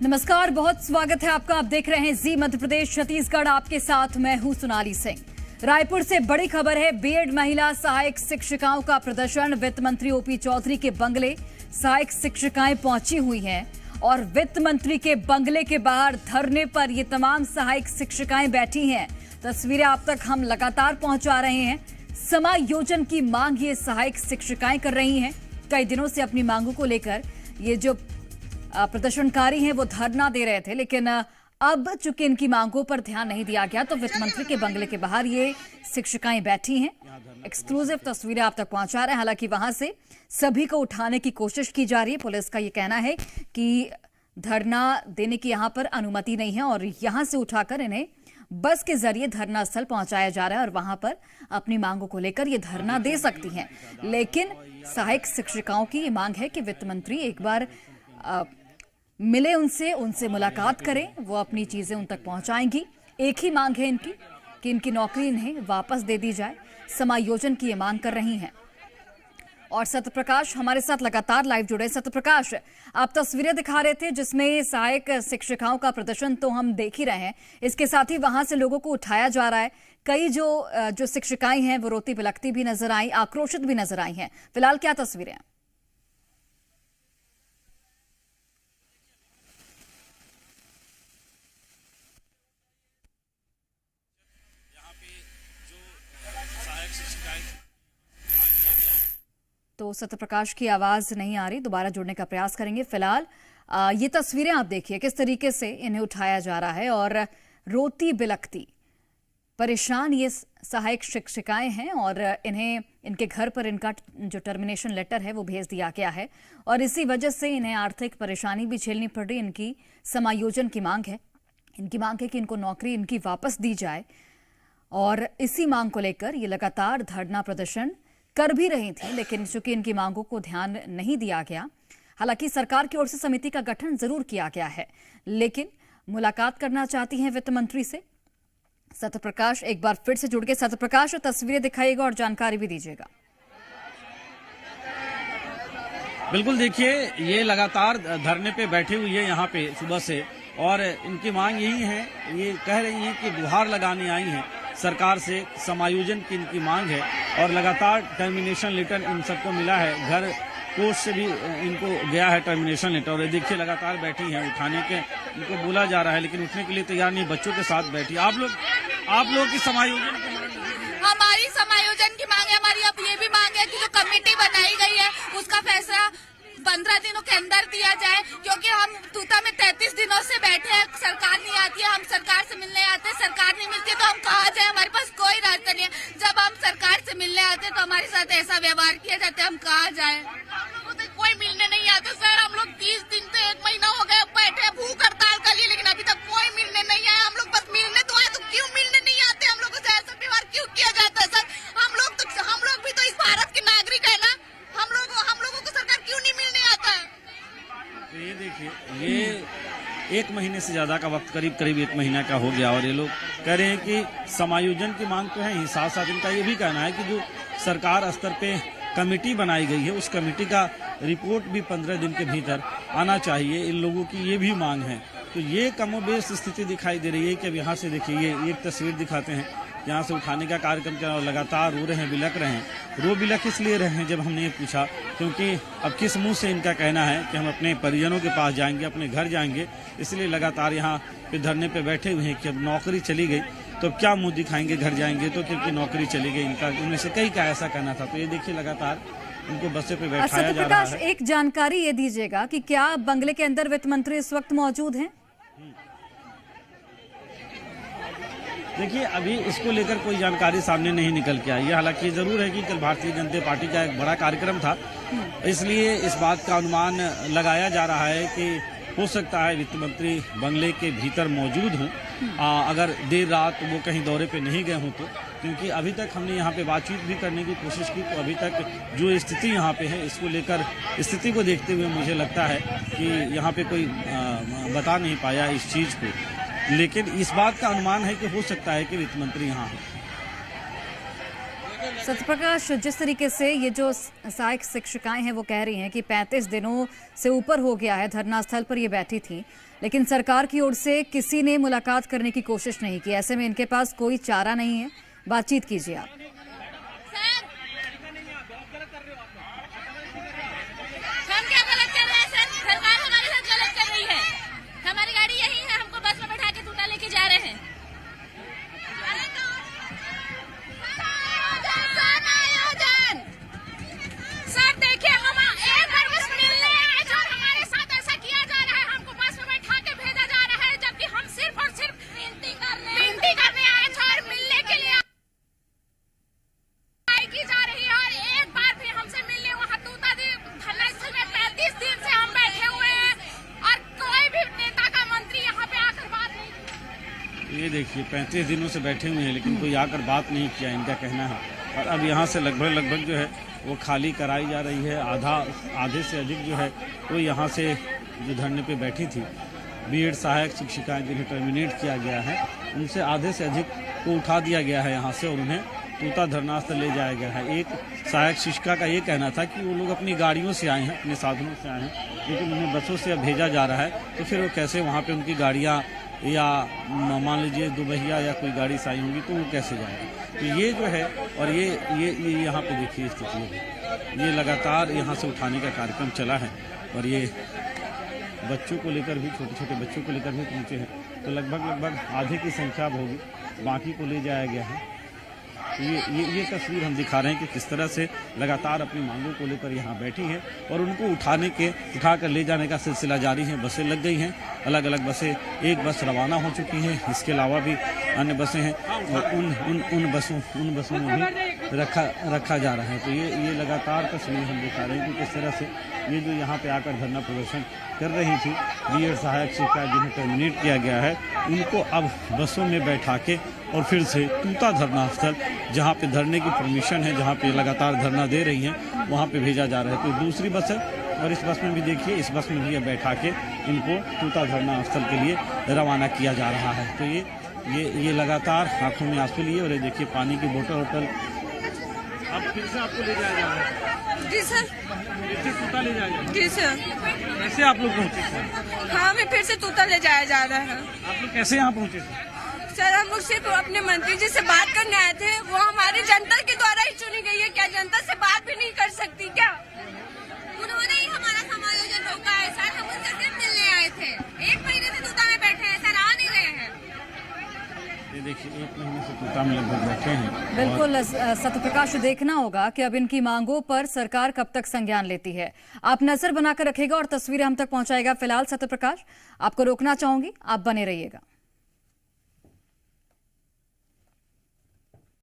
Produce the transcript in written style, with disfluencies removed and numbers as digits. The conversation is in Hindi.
नमस्कार, बहुत स्वागत है आपका। आप देख रहे हैं जी मध्य प्रदेश छत्तीसगढ़। आपके साथ मैं हूं सोनाली सिंह। रायपुर से बड़ी खबर है। बीएड महिला सहायक शिक्षिकाओं का प्रदर्शन। वित्त मंत्री ओपी चौधरी के बंगले सहायक शिक्षिकाएं पहुंची हुई हैं और वित्त मंत्री के बंगले के बाहर धरने पर ये तमाम सहायक शिक्षिकाएं बैठी हैं। तस्वीरें आप तक हम लगातार पहुंचा रहे हैं। समायोजन की मांग ये सहायक शिक्षिकाएं कर रही हैं। कई दिनों से अपनी मांगों को लेकर ये जो प्रदर्शनकारी हैं वो धरना दे रहे थे, लेकिन अब चूंकि इनकी मांगों पर ध्यान नहीं दिया गया तो वित्त मंत्री के बंगले के बाहर ये शिक्षिकाएं बैठी हैं। एक्सक्लूसिव तस्वीरें आप तक पहुंचा रहे हैं। हालांकि वहां से सभी को उठाने की कोशिश की जा रही है। पुलिस का ये कहना है कि धरना देने की यहां पर अनुमति नहीं है और यहां से उठाकर इन्हें बस के जरिए धरना स्थल पहुंचाया जा रहा है और वहां पर अपनी मांगों को लेकर ये धरना दे सकती हैं। लेकिन सहायक शिक्षिकाओं की ये मांग है कि वित्त मंत्री एक बार मिले उनसे मुलाकात करें, वो अपनी चीजें उन तक पहुंचाएंगी। एक ही मांग है इनकी कि इनकी नौकरी इन्हें वापस दे दी जाए। समायोजन की ये मांग कर रही हैं। और सत्यप्रकाश हमारे साथ लगातार लाइव जुड़े। सत्यप्रकाश, आप तस्वीरें दिखा रहे थे जिसमें सहायक शिक्षिकाओं का प्रदर्शन तो हम देख ही रहे हैं, इसके साथ ही वहां से लोगों को उठाया जा रहा है। कई जो शिक्षिकाएं हैं वो रोती बिलखती भी नजर आई, आक्रोशित भी नजर आई हैं। फिलहाल क्या तस्वीरें हैं? तो सत्यप्रकाश की आवाज नहीं आ रही, दोबारा जुड़ने का प्रयास करेंगे। फिलहाल ये तस्वीरें आप देखिए किस तरीके से इन्हें उठाया जा रहा है और रोती बिलखती परेशान ये सहायक शिक्षिकाएं हैं और इन्हें इनके घर पर इनका जो टर्मिनेशन लेटर है वो भेज दिया गया है और इसी वजह से इन्हें आर्थिक परेशानी भी झेलनी पड़ रही। इनकी समायोजन की मांग है। इनकी मांग है कि इनको नौकरी इनकी वापस दी जाए और इसी मांग को लेकर ये लगातार धरना प्रदर्शन कर भी रही थी, लेकिन चूंकि इनकी मांगों को ध्यान नहीं दिया गया। हालांकि सरकार की ओर से समिति का गठन जरूर किया गया है, लेकिन मुलाकात करना चाहती हैं वित्त मंत्री से। सत्यप्रकाश एक बार फिर से जुड़ के सत्यप्रकाश तस्वीरें दिखाइएगा और जानकारी भी दीजिएगा। बिल्कुल, देखिए ये लगातार धरने पे बैठी हुई है यहाँ पे सुबह से और इनकी मांग यही है, ये कह रही हैं कि गुहार लगाने आई हैं सरकार से। समायोजन की इनकी मांग है और लगातार टर्मिनेशन लेटर इन सबको मिला है। घर कोर्ट से भी इनको गया है टर्मिनेशन लेटर और ये देखिए लगातार बैठी हैं। उठाने के इनको बोला जा रहा है लेकिन उठने के लिए तैयार नहीं, बच्चों के साथ बैठी। आप लोग की समायोजन की मांग? हमारी समायोजन की मांग है। हमारी अब ये भी मांग है कि जो कमेटी बनाई गई है उसका फैसला 15 दिनों के अंदर दिया जाए, क्योंकि हम तूता में 33 दिनों से बैठे हैं। सरकार नहीं आती है, हम सरकार से मिलने आते हैं, सरकार नहीं मिलती तो हम कहाँ जाए? हमारे पास कोई रास्ता नहीं है। जब हम सरकार से मिलने आते हैं तो हमारे साथ ऐसा व्यवहार किया जाता है, हम कहाँ जाए? हम लोगों से कोई मिलने नहीं आते सर। हम लोग 30 दिन से 1 महीना हो गया बैठे, भूख हड़ताल कर लिए, लेकिन अभी तक कोई मिलने नहीं आया। हम लोग बस मिलने तो आए, तो क्यों मिलने नहीं आते? हम लोगों से ऐसा व्यवहार क्यों किया जाता है सर? हम लोग भी तो इस भारत के नागरिक है ना। हम लोगों को सरकार क्यों नहीं मिलने आता है? तो ये देखिए, ये 1 महीने से ज्यादा का वक्त, करीब 1 महीना का हो गया और ये लोग कह रहे हैं कि समायोजन की मांग तो है ही, साथ साथ इनका ये भी कहना है कि जो सरकार स्तर पे कमेटी बनाई गई है उस कमेटी का रिपोर्ट भी 15 दिन के भीतर आना चाहिए। इन लोगों की ये भी मांग है। तो ये कमोबेश स्थिति दिखाई दे रही है कि अब यहाँ से देखिए ये एक तस्वीर दिखाते हैं, यहाँ से उठाने का कार्यक्रम चला और लगातार रो रहे हैं, बिलख रहे हैं। रो बिलख इसलिए रहे हैं, जब हमने ये पूछा क्योंकि अब किस मुंह से इनका कहना है कि हम अपने परिजनों के पास जाएंगे, अपने घर जाएंगे, इसलिए लगातार यहाँ पे धरने पे बैठे हुए हैं कि अब नौकरी चली गई तो क्या मुंह दिखाएंगे, घर जाएंगे तो, क्योंकि नौकरी चली गई। इनका उनमें से कई का ऐसा कहना था। तो ये देखिए लगातार इनको बसों पे बैठाया जा रहा है। एक जानकारी ये दीजिएगा कि क्या बंगले के अंदर वित्त मंत्री इस वक्त मौजूद हैं? देखिए, अभी इसको लेकर कोई जानकारी सामने नहीं निकल के आई है। हालांकि जरूर है कि कल भारतीय जनता पार्टी का एक बड़ा कार्यक्रम था, इसलिए इस बात का अनुमान लगाया जा रहा है कि हो सकता है वित्त मंत्री बंगले के भीतर मौजूद हों, अगर देर रात वो कहीं दौरे पे नहीं गए हों तो। क्योंकि अभी तक हमने यहाँ पे बातचीत भी करने की कोशिश की तो अभी तक जो स्थिति यहाँ पे है, इसको लेकर स्थिति को देखते हुए मुझे लगता है कि यहाँ पे कोई बता नहीं पाया इस चीज़ को। लेकिन इस बात का अनुमान है कि हो सकता है कि वित्त मंत्री यहाँ है। सत्यप्रकाश, जिस तरीके से ये जो सहायक शिक्षिकाएं हैं वो कह रही हैं कि 35 दिनों से ऊपर हो गया है धरना स्थल पर ये बैठी थी, लेकिन सरकार की ओर से किसी ने मुलाकात करने की कोशिश नहीं की। ऐसे में इनके पास कोई चारा नहीं है। बातचीत कीजिए आप। हम क्या गलत कर रहे हैं सर? सरकार हमारे साथ गलत कर रही है। हमारी गाड़ी यही है, हमको बस में बैठा के टूटा लेके जा रहे हैं। सर देखिए, हम एक बार बस मिलने आए थे और हमारे साथ ऐसा किया जा रहा है। हमको बस में बैठा के भेजा जा रहा है, जबकि हम सिर्फ और सिर्फ विनती करने आए थे और मिलने के लिए की जा रही है। और एक बार भी हमसे मिलने वहाँ तूता धरना स्थल में 35 दिन से हम बैठे हुए हैं और कोई भी नेता का मंत्री यहाँ पे आकर बात नहीं। ये देखिए 35 दिनों से बैठे हुए हैं लेकिन कोई आकर बात नहीं किया, इनका कहना है। और अब यहाँ से लगभग जो है वो खाली कराई जा रही है। आधे से अधिक जो है वो यहाँ से जो धरने पे बैठी थी बीएड सहायक शिक्षिकाएं जिन्हें टर्मिनेट किया गया है, उनसे आधे से अधिक को उठा दिया गया है यहाँ से और उन्हें तूता धरना स्थल ले जाया गया है। एक सहायक शिक्षिका का ये कहना था कि वो लोग अपनी गाड़ियों से आए हैं, अपने साधनों से आए हैं, लेकिन उन्हें बसों से अब भेजा जा रहा है। तो फिर वो कैसे वहाँ पे उनकी गाड़ियाँ या मान लीजिए दुबहिया या कोई गाड़ी से आई होंगी तो वो कैसे जाएगा। तो ये जो है और ये यहाँ पे देखिए स्थिति है, ये लगातार यहाँ से उठाने का कार्यक्रम चला है और ये बच्चों को लेकर भी, छोटे छोटे बच्चों को लेकर भी पहुँचे हैं। तो लगभग आधे की संख्या अब होगी, बाकी को ले जाया गया है। तो ये तस्वीर हम दिखा रहे हैं कि किस तरह से लगातार अपनी मांगों को लेकर यहाँ बैठी हैं और उनको उठाकर ले जाने का सिलसिला जारी है। बसें लग गई हैं, अलग अलग बसें, एक बस रवाना हो चुकी हैं, इसके अलावा भी अन्य बसें हैं और उन बसों में भी रखा जा रहा है। तो ये लगातार तस्वीर हम दिखा रहे हैं कि किस तरह से ये जो यहाँ पे आकर धरना प्रदर्शन कर रही थी बीएड सहायक शिक्षिका जिन्हें टर्मिनेट किया गया है, उनको अब बसों में बैठा के और फिर से तूता धरना स्थल जहाँ पे धरने की परमिशन है, जहाँ पे लगातार धरना दे रही हैं, वहाँ पे भेजा जा रहा है। तो दूसरी बस है और इस बस में भी देखिए, इस बस में भी बैठा के इनको तूता धरना स्थल के लिए रवाना किया जा रहा है। तो ये लगातार आंखों में आंसू लिए और ये देखिए पानी की बोतल अब फिर से आपको ले जाया जा रहा है। जी सर, फिर से तूता ले जाया जा रहा है। जी सर। कैसे आप लोग पहुँचे सर? हाँ, हमें फिर से तूता ले जाया जा रहा है। आप लोग कैसे यहाँ पहुँचे सर? सर, हम लोग सिर्फ अपने मंत्री जी से बात करने आए थे। वो हमारी जनता के द्वारा ही चुनी गई है, क्या जनता से बात भी नहीं कर सकती क्या? उन्होंने ही हमारा समायोजन रोका है सर, हम उनसे सिर्फ मिलने आए थे। 1 महीने से तूता में बैठे हैं सर, आ नहीं रहे हैं। ये देखिए 1 महीने से तूता में लगभग बैठे हैं। बिल्कुल सत्यप्रकाश, देखना होगा कि अब इनकी मांगों पर सरकार कब तक संज्ञान लेती है। आप नजर बनाकर रखेगा और तस्वीरें हम तक पहुंचाएगा। फिलहाल सत्यप्रकाश, आपको रोकना चाहूंगी, आप बने रहिएगा।